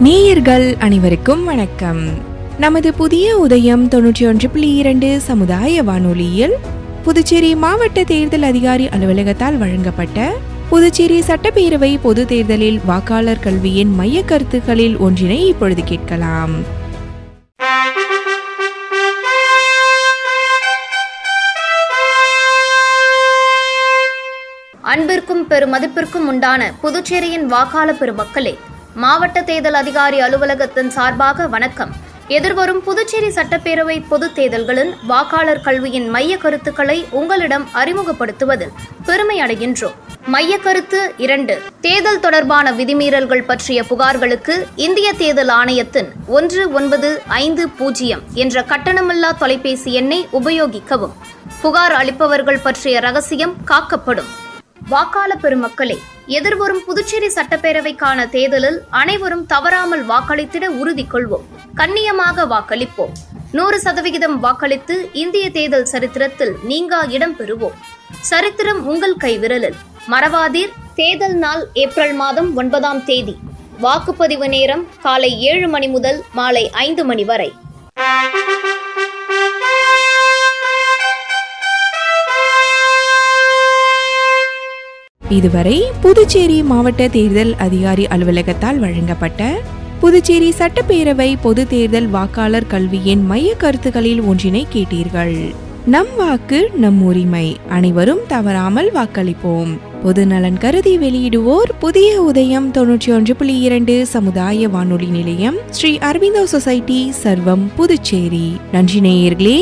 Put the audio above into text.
நேயர்கள் அனைவருக்கும் வணக்கம். நமது புதிய உதயம் 91.2 சமுதாய வானொலியில் புதுச்சேரி மாவட்ட தேர்தல் அதிகாரி அலுவலகத்தால் வழங்கப்பட்ட புதுச்சேரி சட்டப்பேரவை பொது தேர்தலில் வாக்காளர் கல்வியின் மைய கருத்துக்களில் ஒன்றினை இப்பொழுது கேட்கலாம். அன்பிற்கும் பெருமதிப்பிற்கும் உண்டான புதுச்சேரியின் வாக்காளர் பெருமக்களே, மாவட்ட தேர்தல் அதிகாரி அலுவலகத்தின் சார்பாக வணக்கம். எதிர்வரும் புதுச்சேரி சட்டப்பேரவை பொது தேர்தல்களில் வாக்காளர் கல்வியின் மைய கருத்துக்களை உங்களிடம் அறிமுகப்படுத்துவதில் பெருமை அடைகின்றோம். மைய கருத்து 2. தேர்தல் தொடர்பான விதிமீறல்கள் பற்றிய புகார்களுக்கு இந்திய தேர்தல் ஆணையத்தின் 1950 என்ற கட்டணமில்லா தொலைபேசி எண்ணை உபயோகிக்கவும். புகார் அளிப்பவர்கள் பற்றிய ரகசியம் காக்கப்படும். வாக்காளர் பெருமக்களே, எதிர்வரும் புதுச்சேரி சட்டப்பேரவைக்கான தேர்தலில் அனைவரும் தவறாமல் வாக்களித்திட உறுதி கொள்வோம். கண்ணியமாக வாக்களிப்போம். 100% வாக்களித்து இந்திய தேர்தல் சரித்திரத்தில் நீங்கா இடம் பெறுவோம். சரித்திரம் உங்கள் கைவிரலில். மறவாதீர். தேர்தல் நாள் ஏப்ரல் மாதம் 9ஆம் தேதி. வாக்குப்பதிவு நேரம் காலை 7 மணி முதல் மாலை 5 மணி வரை. இதுவரை புதுச்சேரி மாவட்ட தேர்தல் அதிகாரி அலுவலகத்தால் வழங்கப்பட்ட புதுச்சேரி சட்டப்பேரவை பொது தேர்தல் வாக்காளர் கல்வியின் மைய கருத்துக்களில் ஒன்றினை கேட்டீர்கள். நம் வாக்கு நம் உரிமை, அனைவரும் தவறாமல் வாக்களிப்போம். பொது நலன் கருதி வெளியிடுவோர் புதிய உதயம் 91.2 சமுதாய வானொலி நிலையம், ஸ்ரீ அரவிந்தோ சொசைட்டி, சர்வம், புதுச்சேரி. நன்றி நேயர்களே.